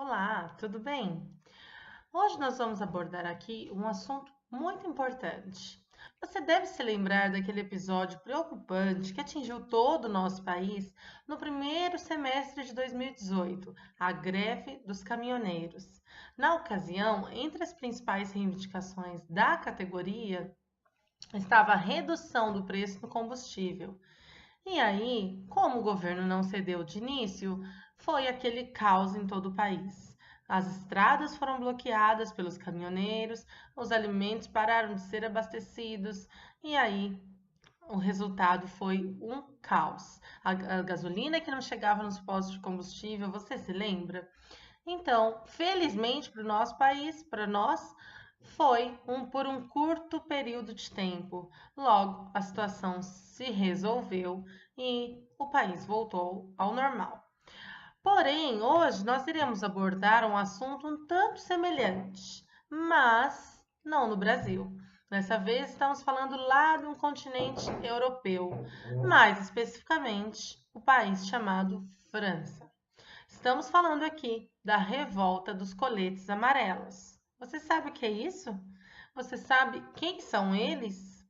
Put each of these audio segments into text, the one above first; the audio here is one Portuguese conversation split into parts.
Olá, tudo bem? Hoje nós vamos abordar aqui um assunto muito importante. Você deve se lembrar daquele episódio preocupante que atingiu todo o nosso país no primeiro semestre de 2018, a greve dos caminhoneiros. Na ocasião, entre as principais reivindicações da categoria estava a redução do preço do combustível. E aí, como o governo não cedeu de início, foi aquele caos em todo o país. As estradas foram bloqueadas pelos caminhoneiros, os alimentos pararam de ser abastecidos, e aí o resultado foi um caos. A gasolina que não chegava nos postos de combustível, você se lembra? Então, felizmente para o nosso país, para nós, foi por um curto período de tempo. Logo, a situação se resolveu e o país voltou ao normal. Porém, hoje nós iremos abordar um assunto um tanto semelhante, mas não no Brasil. Dessa vez estamos falando lá de um continente europeu, mais especificamente o país chamado França. Estamos falando aqui da revolta dos coletes amarelos. Você sabe o que é isso? Você sabe quem são eles?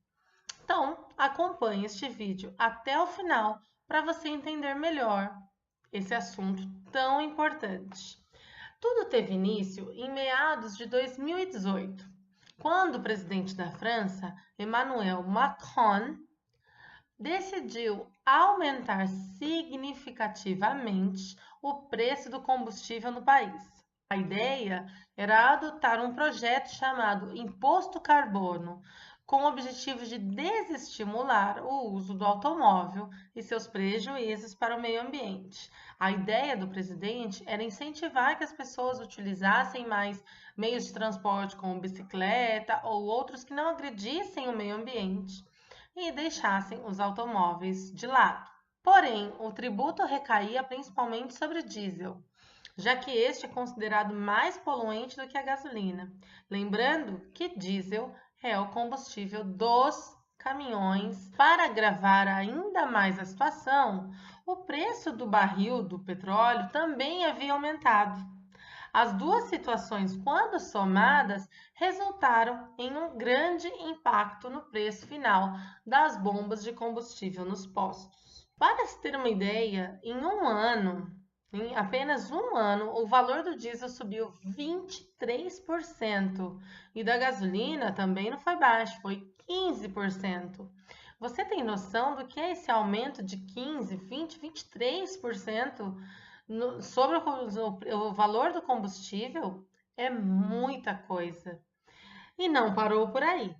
Então, acompanhe este vídeo até o final para você entender melhor esse assunto tão importante. Tudo teve início em meados de 2018, quando o presidente da França, Emmanuel Macron, decidiu aumentar significativamente o preço do combustível no país. A ideia era adotar um projeto chamado Imposto Carbono, com o objetivo de desestimular o uso do automóvel e seus prejuízos para o meio ambiente. A ideia do presidente era incentivar que as pessoas utilizassem mais meios de transporte como bicicleta ou outros que não agredissem o meio ambiente e deixassem os automóveis de lado. Porém, o tributo recaía principalmente sobre o diesel, já que este é considerado mais poluente do que a gasolina. Lembrando que diesel é o combustível dos caminhões. Para agravar ainda mais a situação, o preço do barril do petróleo também havia aumentado. As duas situações, quando somadas, resultaram em um grande impacto no preço final das bombas de combustível nos postos. Para se ter uma ideia, em apenas um ano, o valor do diesel subiu 23% e da gasolina também não foi baixo, foi 15%. Você tem noção do que é esse aumento de 15, 20, 23% sobre o valor do combustível? É muita coisa. E não parou por aí.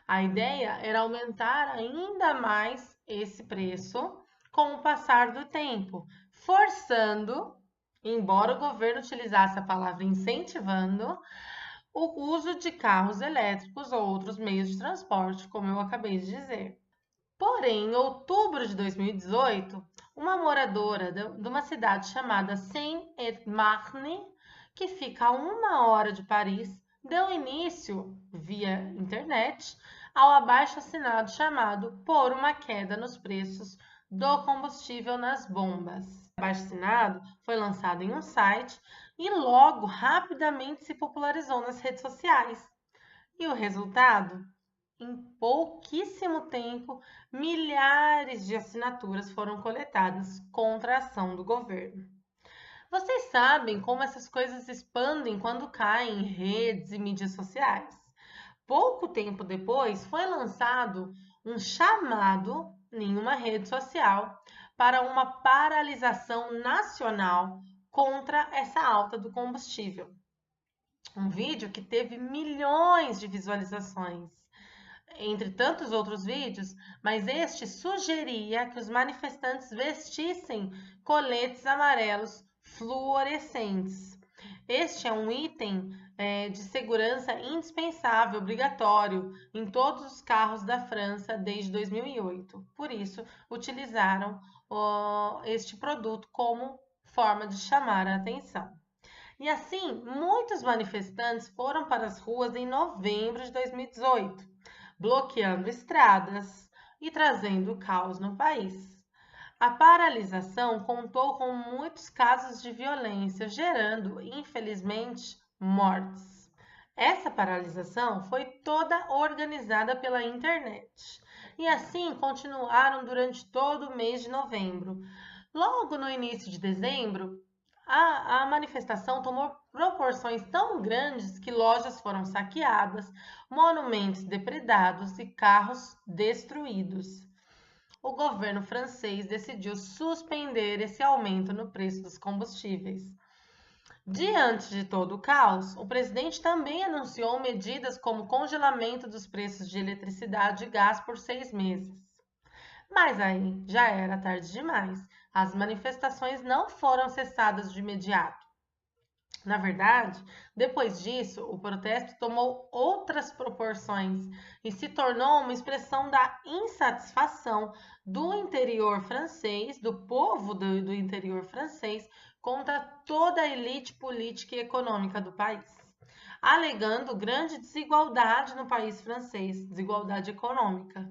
A ideia era aumentar ainda mais esse preço com o passar do tempo, forçando, embora o governo utilizasse a palavra incentivando, o uso de carros elétricos ou outros meios de transporte, como eu acabei de dizer. Porém, em outubro de 2018, uma moradora de uma cidade chamada Seine-et-Marne, que fica a 1 hora de Paris, deu início, via internet, ao abaixo-assinado chamado Por uma Queda nos Preços do Combustível nas Bombas. O abaixo-assinado foi lançado em um site e logo rapidamente se popularizou nas redes sociais. E o resultado? Em pouquíssimo tempo, milhares de assinaturas foram coletadas contra a ação do governo. Vocês sabem como essas coisas expandem quando caem em redes e mídias sociais. Pouco tempo depois, foi lançado um chamado em uma rede social para uma paralisação nacional contra essa alta do combustível. Um vídeo que teve milhões de visualizações entre tantos outros vídeos, mas este sugeria que os manifestantes vestissem coletes amarelos fluorescentes. Este é um item de segurança indispensável, obrigatório, em todos os carros da França desde 2008. Por isso, utilizaram este produto como forma de chamar a atenção. E assim, muitos manifestantes foram para as ruas em novembro de 2018, bloqueando estradas e trazendo caos no país. A paralisação contou com muitos casos de violência, gerando, infelizmente, mortes. Essa paralisação foi toda organizada pela internet. E assim continuaram durante todo o mês de novembro. Logo no início de dezembro, a manifestação tomou proporções tão grandes que lojas foram saqueadas, monumentos depredados e carros destruídos. O governo francês decidiu suspender esse aumento no preço dos combustíveis. Diante de todo o caos, o presidente também anunciou medidas como congelamento dos preços de eletricidade e gás por 6 meses. Mas aí já era tarde demais. As manifestações não foram cessadas de imediato. Na verdade, depois disso, o protesto tomou outras proporções e se tornou uma expressão da insatisfação do interior francês, do povo do interior francês, contra toda a elite política e econômica do país, alegando grande desigualdade no país francês, desigualdade econômica.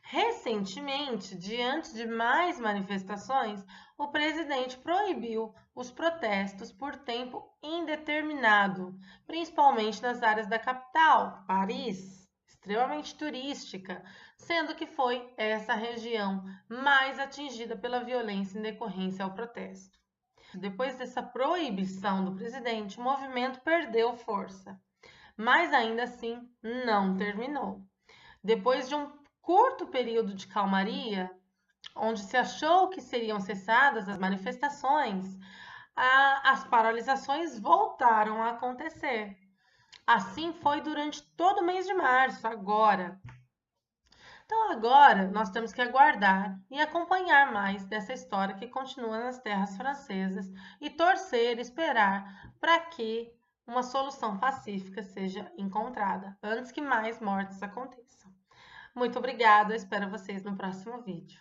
Recentemente, diante de mais manifestações, o presidente proibiu os protestos por tempo indeterminado, principalmente nas áreas da capital, Paris, extremamente turística, sendo que foi essa região mais atingida pela violência em decorrência ao protesto. Depois dessa proibição do presidente, o movimento perdeu força, mas ainda assim não terminou. Depois de um curto período de calmaria, onde se achou que seriam cessadas as manifestações, as paralisações voltaram a acontecer. Assim foi durante todo o mês de março, agora. Então agora nós temos que aguardar e acompanhar mais dessa história que continua nas terras francesas e torcer, esperar para que uma solução pacífica seja encontrada antes que mais mortes aconteçam. Muito obrigada, espero vocês no próximo vídeo.